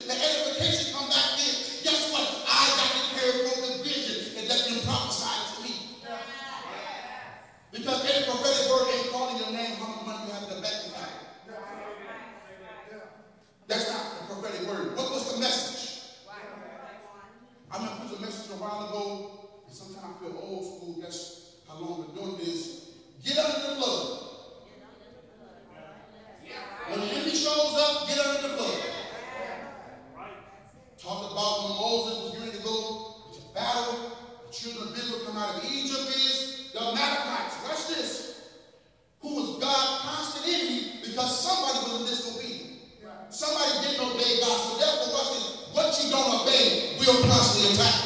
The edification come back in. Guess what? I got to carry forth the vision and let them prophesy to me. Because any prophetic word ain't calling your name how much money you have in the bank account. That's not the prophetic word. What was the message? I remember there was a message a while ago, and sometimes I feel old school. That's how long we're doing this. Get under the blood. When the enemy shows up, get under the blood. Talked about when Moses was going to go to battle. The children of Israel come out of Egypt is the Amalekites. Watch this. Who was God's constant enemy because somebody was disobedient. Somebody didn't obey God. So therefore, watch this. What you don't obey will constantly attack.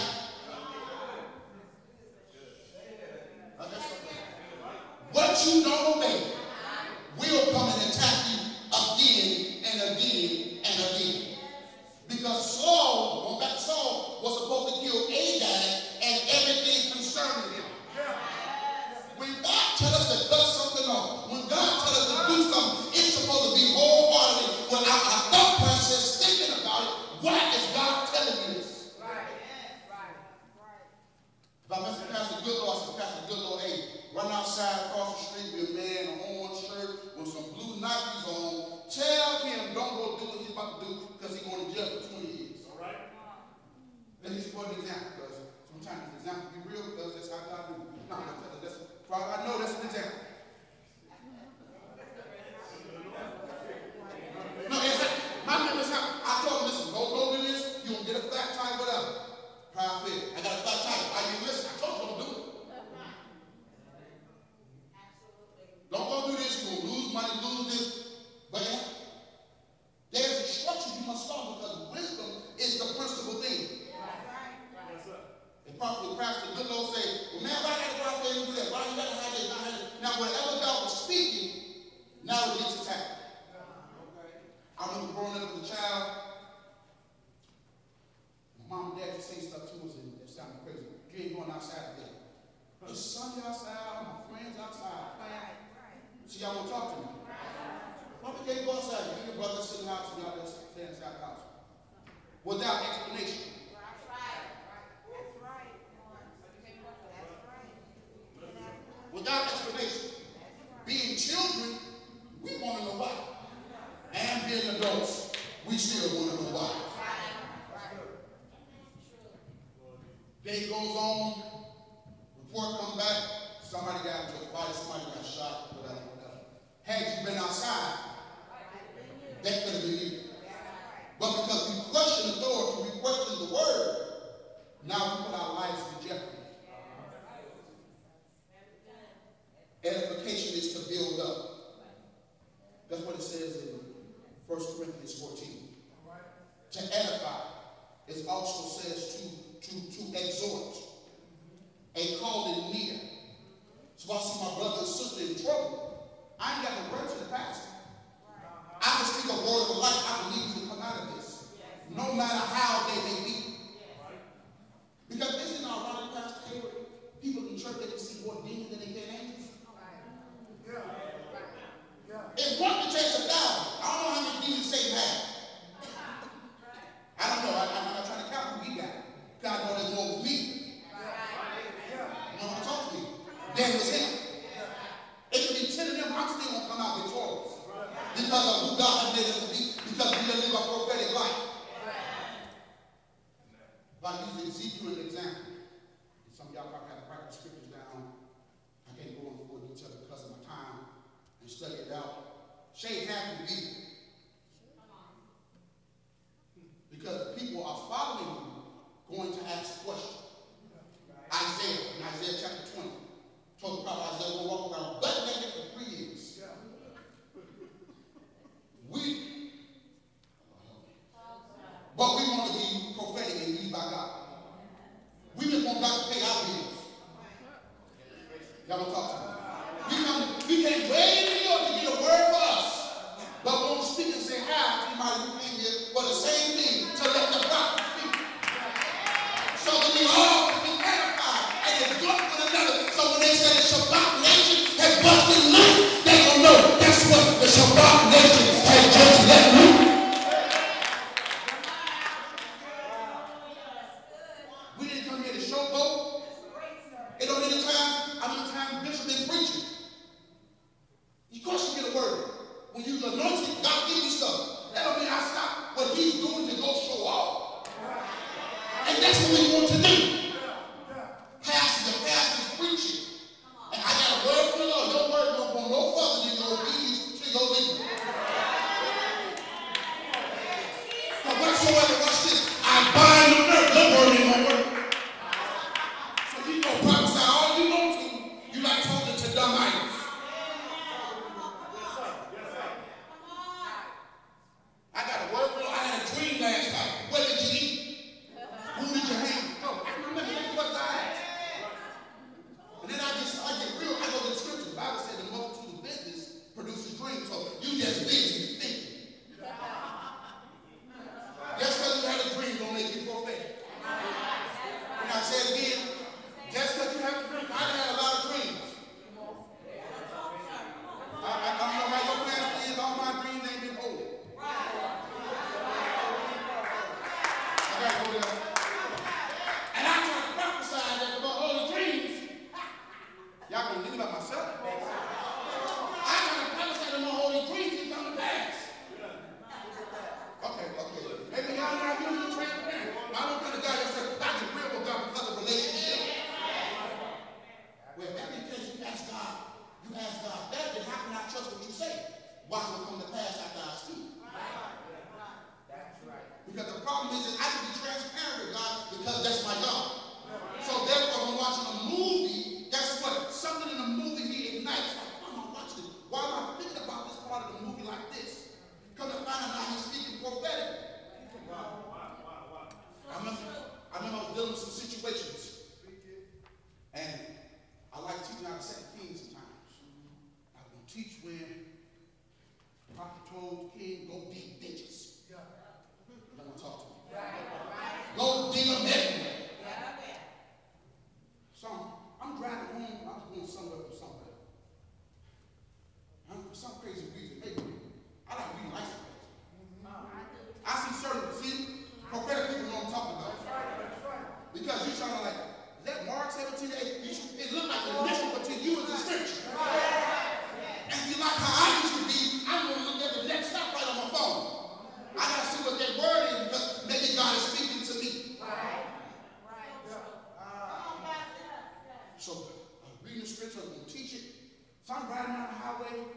What you don't obey will come and attack you again and again and again. Because Saul, going back to Saul, was supposed to kill Agag and everything concerning him. When God tells us to cut something off, when God tells us to do something, it's supposed to be wholeheartedly. When our thought process thinking about it, why is God telling me this? If I mention Pastor Goodlaw, I said, Pastor Goodlaw, hey, run outside across the street with a man in an orange shirt with some blue Nikes on. Tell him don't go do what he's about to do because he's going to jail for 20 years. All right? Let me put an example because sometimes the example be real because that's how God do it. No, that's I know that's an example. No, my member's how I told him, listen, go do this, you're going to get a flat tire, whatever. Prophet, I got a flat tire. Are you listening? I told you don't do it. Don't go do this, you're going to lose money, lose this. But there's instruction you must follow because wisdom is the principal thing. And probably Pastor Goodlow say, well, man, why got to go out there and do that? Why you got to have this, not have this? Now, whatever God was speaking, now it gets attacked. I remember growing up as a child, my mom and dad just say stuff to us and it sounded crazy. You ain't going outside today. It's sunny outside, my friends outside. See, y'all want to talk to me. Why we can't go outside? You and your brother sit in the house and y'all just stay inside the house. Without explanation. Without explanation. Being children, we want to know why. And being adults, we still want to know why. Day goes on, report comes back, somebody got into a fight, somebody got shot, whatever. Had you been outside, that could have been you. But because we question authority, we question the word, now we put our lives in jeopardy. Edification is to build up. That's what it says in 1 Corinthians 14. To edify. It also says to exhort. A calling near. So I see my brother and sister in trouble. I ain't got to run to the pastor. I can speak a word of life. I believe you to come out of this. No matter how they may be. Because isn't our running pastor Hayward? People in church, they can see more demons than they can angels. If one can chase 1,000, I don't know how many demons Satan has. I don't know. I'm not trying to count who he got. God knows there's more with me. You want to talk to me? Then was him. It could be 10 of them, I'm still going to come out victorious. Because of who God has made us to be. Because we live a prophetic life. If I use Ezekiel as an example, some of y'all probably have to write the scriptures down. I can't go into full detail because of my time and study it out. Shade half the people. Because the people are following you, going to ask questions. Isaiah, in Isaiah chapter 20, told the prophet Isaiah will walk around butt naked for 3 years. But we want to be prophetic and used by God. We just want God to pay our bills. Y'all want to talk to me? We can't wait in New York to get a word for us. But when we speak and say hi to anybody who came here for the same thing, to let the prophet speak. So that we all can be edified and exhort one another. So when they say the Shabbat nation has busted loose, they don't know. Guess what? The Shabbat nation has just let loose. over there. And I try to prophesy that about all the dreams. Y'all gonna think about myself? I try to prophesy that my holy dreams is gonna pass. Okay. Maybe y'all not using the transparent. I don't think the guy that said, I can real with God because of relationship. Well, every case you ask God, that did happen, I trust what you say. Why will it come to pass after I speak? That's right. Because the problem is that I can be transparent with God because that's my God. So therefore, when I'm watching a movie, guess what? Something in the movie he ignites. Like, why am I watching it? Why am I thinking about this part of the movie like this? Come to find out now he's speaking prophetic. I remember I was dealing with some situations. And I like teaching out of 2 Kings sometimes. I will teach when the prophet told the king, go dig ditches. You don't want to talk to me. Go dig them everywhere. So I'm driving home. I was going somewhere from somewhere. And for some crazy reason, maybe I like reading license plates. I see prophetic people know what I'm talking about. Because you're trying to like, is that Mark 17:8? It looked like the mission between you and the scripture. And you like how I used to be, I'm going to look at the next stop right on my phone. I got to see what that word is because maybe God is speaking to me. So I'm reading the scripture, I'm going to teach it. So I'm riding down the highway.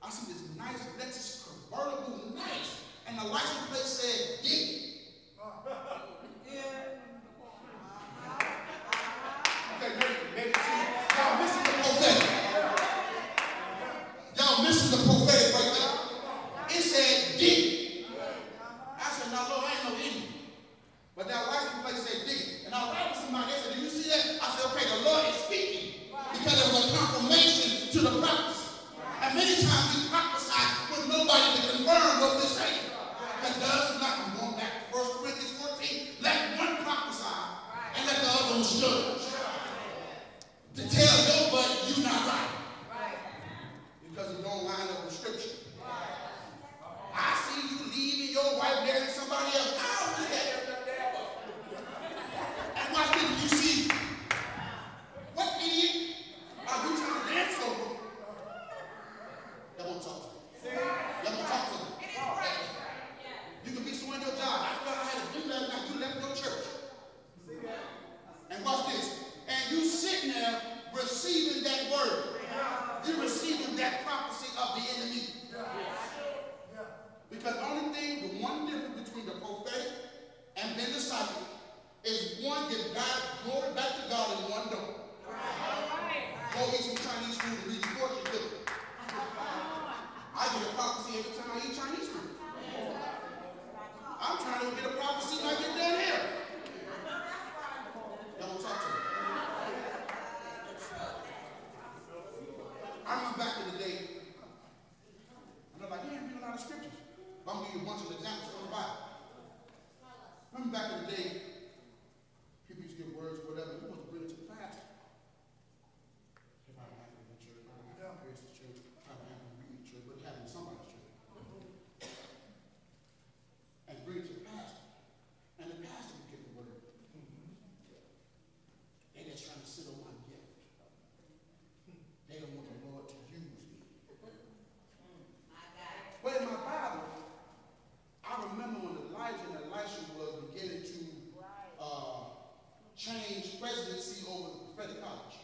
I see this nice Lexus convertible, nice. And the license plate said, dig. Maybe y'all missing the prophetic. Y'all missing the prophetic right there. It said dig. I said, now Lord, I ain't no idiot. But that license plate said dig. And I was with somebody, they said, do you see that? I said, okay, the Lord is speaking. Because there was a confirmation to the prophecy. And many times we prophesy with nobody to confirm what we're saying. That does not. I'm going back to 1 Corinthians 14. Let one prophesy and let the other one judge. To tell nobody you're not right. Because it don't line up with scripture. I see you leaving your wife marrying somebody else. How is that? And watch this, you see, what idiot are you trying to dance over? Y'all won't talk to me. Y'all won't talk to me. You can be so in your job. I felt I had to do that now. You left your church. And watch this. And you sitting there receiving that word. You're receiving that prophecy of the enemy. Because the only thing, the one difference between the prophetic and then the psychic is one give God glory back to God and one don't. Go eat some Chinese food and read the fortune cookie. I get a prophecy every time I eat Chinese food. I'm trying to get a prophecy when I get down here. Y'all won't talk to me. I remember back in the day, and they're like, you ain't reading a lot of scriptures. But I'm going to give you a bunch of examples from the Bible. Remember back in the day, people used to give words, whatever, we want to bring it to the pastor. Everybody happy in the church, everybody happy in the church, everybody happy in the church, but it happened in somebody's church. And bring it to the pastor. And the pastor would give the word. They're just trying to sit on my gift. They don't want the Lord to use me. But in my Bible, I remember when Elijah and Elisha was beginning to change presidency over the prophetic college.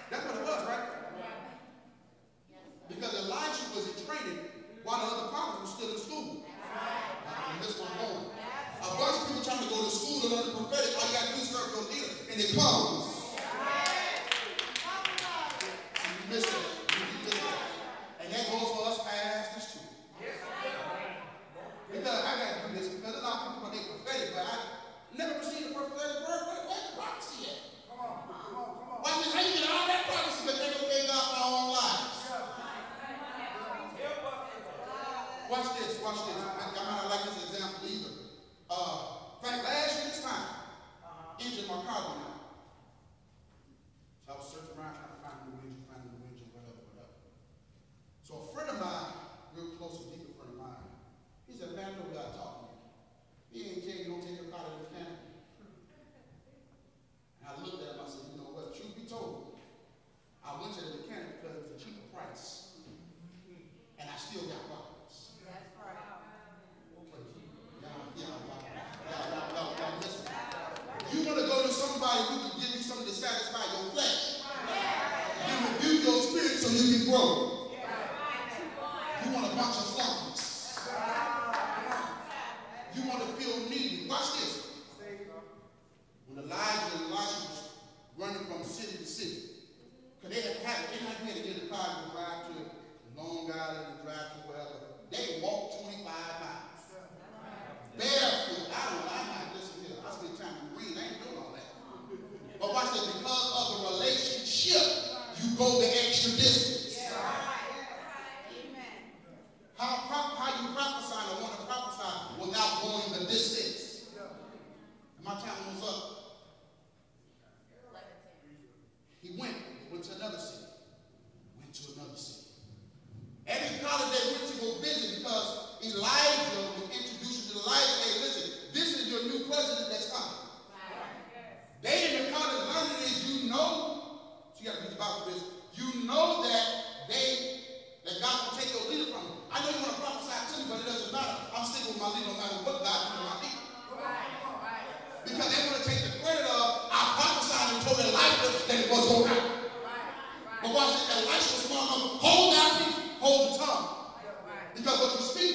That's what it was, right? Because Elisha was in training while the other prophets were still in school. This one going. A bunch of people trying to go to school to learn the prophetic, all you got to do is serve your leader, and it comes. You miss that. You miss that. And that goes for us pastors too. Because I got to do this, because a lot of people, when they prophetic, but I never received a prophetic word. Where's the prophecy at? Come on. Watch this. How you get all that prophecy, but they don't obey God for our own lives? Watch this. I might not like this example either. In fact, last year this time, engine my car went out. So I was searching around trying to find a new engine, whatever. So a friend of mine, real close, a deeper friend of mine,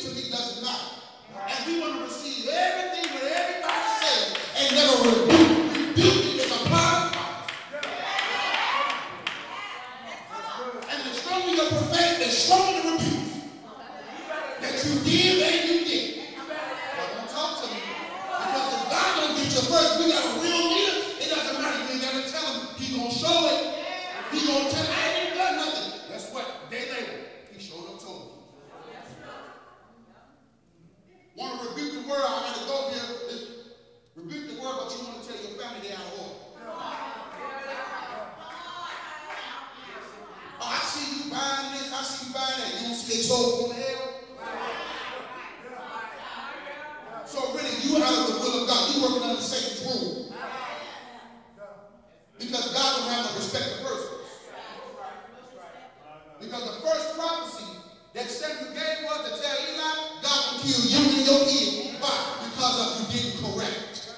to me doesn't matter. And we want to receive everything that everybody says and never rebuke. Rebuking is a part of God. And the stronger your prophetic, the stronger the rebuke. That you did and you did. Now don't talk to me. Because if God don't get you first, we got a real leader, it doesn't matter. You ain't got to tell him. He's going to show it. He's going to tell him, I ain't even done nothing. Guess what? A day later, he showed up told me. Want to rebuke the world? I got to go here. Rebuke the world, but you want to tell your family they're out of order. Oh, I see you buying this. I see you buying that. You don't see they sold on the hell? So really, you out of the will of God. You working under Satan's rule. Because God don't have no respect of persons. Because the first prophecy that Samuel gave was to tell Eli, God will kill you and your kid. Why? Because of you didn't correct.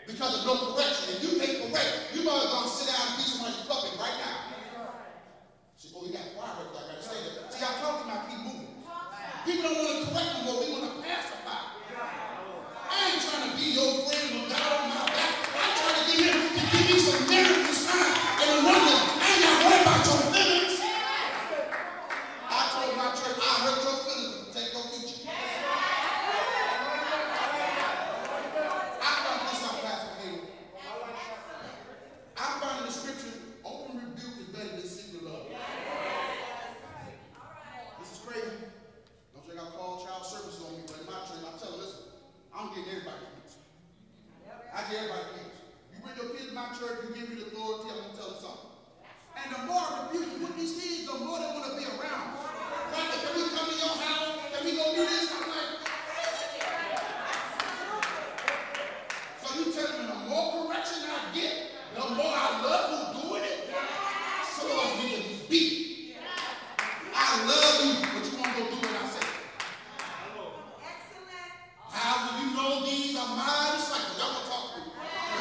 Because of no correction. If you can't correct, you might as well sit down and be somebody's puppet right now. See, oh, we got quiet right there. I gotta say that. See, I talk to my keep moving. People don't want to correct them, but we want to pacify. I ain't trying to be your friend or God on my back. I'm trying to get him to give me some miracle sign and a wonder. I ain't got to worry about your feelings. I told my church, I hurt your feelings to take your future. I found this out, Pastor Hayward. I found in the scripture, open rebuke is better than secret love. This is crazy. Don't think I call child services on me, but in my church, I tell them, listen, I'm getting everybody kids. I get everybody kids. You bring your kids to my church, you give me the authority, I'm going to tell them something. And the more I rebuke you with these kids, the more they want to be around. Right? Can we come to your house? Can we go do this? I'm like, so you tell me the more correction I get, the more I love who's doing it. So we can be beat. I love you, but you want to go do what I say. How do you know these are my disciples? I want to talk to you.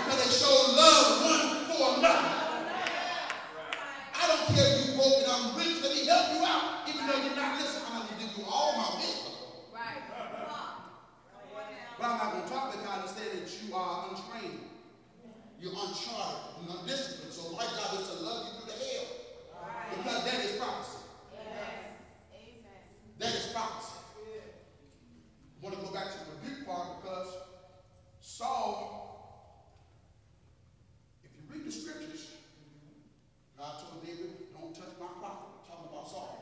Because they show love one for another. I don't care if you're broke and I'm rich. Let me help you out. Even though you're not listening, I'm going to give you all my wisdom. Right. But I'm not going to talk to God and say that you are untrained. You're uncharted. You're undisciplined. So my job is to love you through the hell. Because that is prophecy. That is prophecy. I want to go back to the rebuke part because Saul, if you read the scriptures, God told David, don't touch my prophet. Talking about Saul.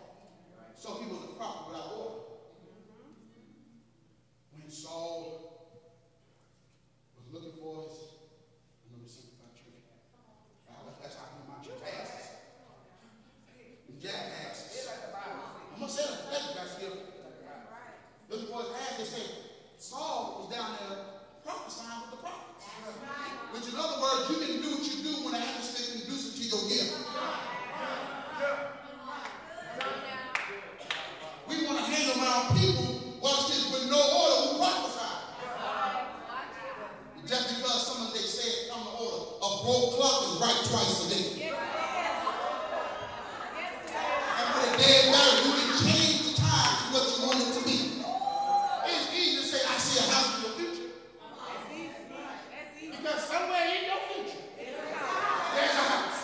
So he was a prophet without order. When Saul was looking for his, let me simplify church. That's how I do my church asses. Jackasses. I'm going to say that. That's good. Looking for his ass, they say, Saul was down there prophesying with the prophets. Which in other words, you can do what you do when the atmosphere is conducive to your gift. We want to hang around people, watch this, with no order who prophesy. Just because someone they say come to order, a broke clock is right twice a day. And with a dead marriage, you can change the time to what you want it to be. It's easy to say, I see a house in your future. Because somewhere in your future, there's a house.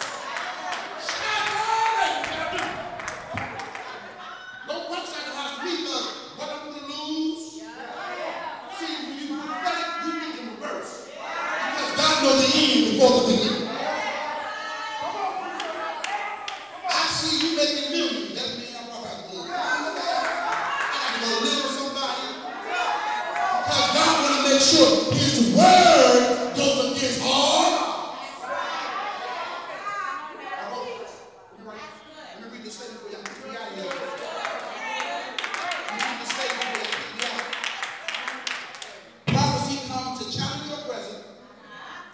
Don't prophesy the house to me because what I'm going to lose. See, when you prophetic, you need to reverse. Because God knows the end before the beginning. I see you making millions. That means I'm probably have to go. I got to go live with somebody. Because God want to make sure his word goes against all. Let me read this statement for you. I'm going to be out of here. Let me read this statement for you. Prophecy comes to challenge your present,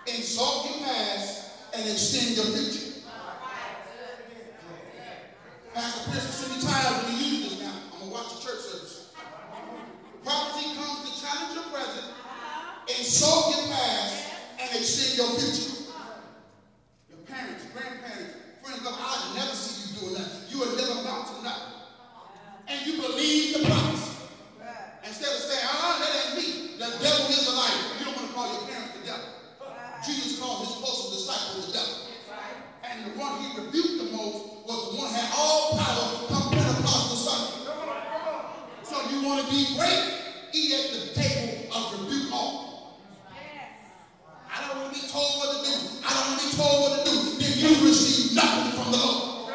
insult your past, and extend your future. Pastor Prince, so many times when you use this now, I'm going to watch the church service. Prophecy comes to challenge your present, insult your past, rebuked the most was the one who had all power come Pentecostal Sunday. So you want to be great? Eat at the table of rebuke all. I don't want to be told what to do. I don't want to be told what to do. Then you receive nothing from the Lord.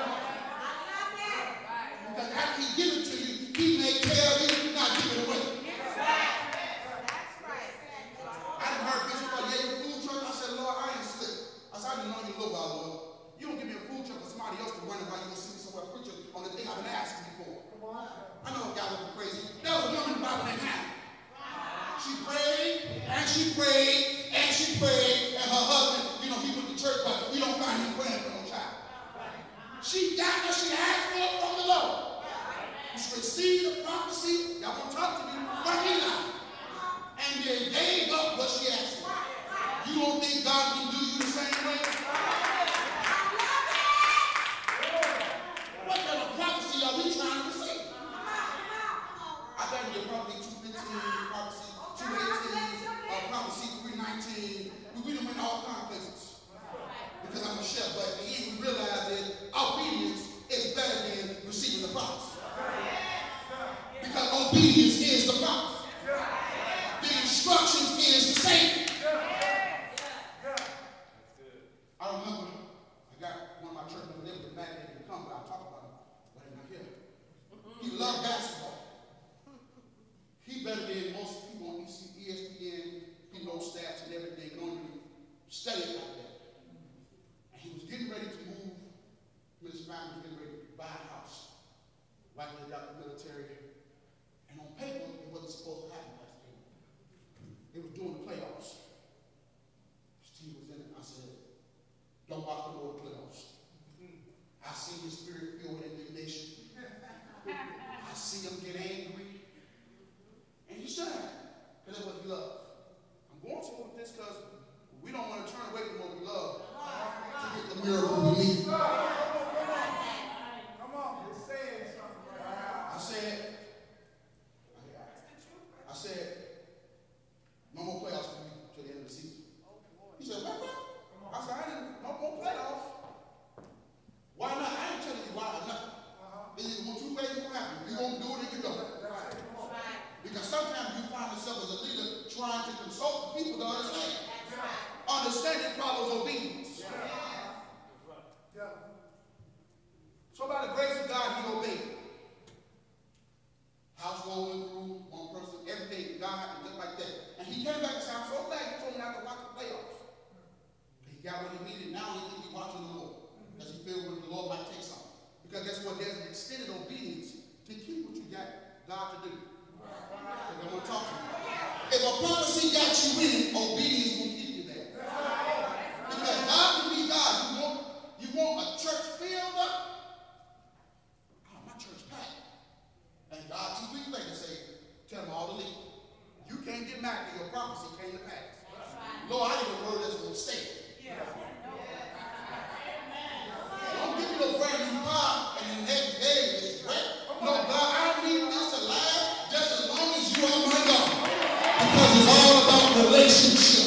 Because after he gives it to you, he may tell you not to give it away. I done heard Bishop like, yeah, your food truck. I said, Lord, I ain't slick. I said, I didn't know you a little while, Lord. You don't give me a food truck for somebody else to run it while you go see me somewhere preaching on the thing I've been asking you for. I know a guy looking crazy. There was a woman in the Bible named Hannah. She prayed, and she prayed, and she prayed, and her husband, he went to church, but we don't find him praying for no child. She got what she asked for from the Lord. She received the prophecy, y'all want to talk to me, from Eli. And they gave up what she asked for. You don't think God can do you the same way? What kind of prophecy are we trying to receive? I got to get probably 215, prophecy 218, prophecy 319. We done went all kinds of places. Because I'm a chef, but at the end we realize that obedience is better than receiving the prophecy. Because obedience is the prophecy. The instructions is the same. I remember I got one of my church members, they were mad they didn't come, but I'll talk about it, but they're not here. He loved basketball. He better than most people on ESPN, he knows stats and everything, don't even study it like that. And he was getting ready to move, his family was getting ready to buy a house. Right when they got the military. And on paper, it wasn't supposed to happen last year. They was doing the playoffs. Steve was in it. I said, don't watch the Lord playoffs. I see his spirit filled with indignation. I see him get angry. And he should have. Because that's what he loves. I'm going to with this because we don't want to turn away from what we love to get the miracle we need. Come on, you're saying something right. I said, no more playoffs for me till the end of the season. He said, what? I said, no more playoffs. Why not? I ain't telling you why or nothing. There's either one, two ways it's going to happen. You're going to do it or you don't. Because sometimes you find yourself as a leader trying to consult the people to understand. Understanding follows obedience. So by the grace of God, he obeyed. House rolling through, one person, everything, God, and just like that. And he came back and said, I'm so glad you told me not to watch the playoffs. He got what he needed. Now he can be watching the Lord. Because he feels what the Lord might take something. Because guess what? There's an extended obedience to keep what you got God to do. I'm going to talk to you. If a prophecy got you in, obedience will keep you there. Because God can be God. You want a church filled up? Oh, my church packed. And God 2 weeks later say, tell them all to leave. You can't get mad that your prophecy came to pass. Lord, I need a word that's going to stay. Don't give me no brand new car and the next day it's wet. No, God, I need this to last just as long as you are my God. Because it's all about relationship.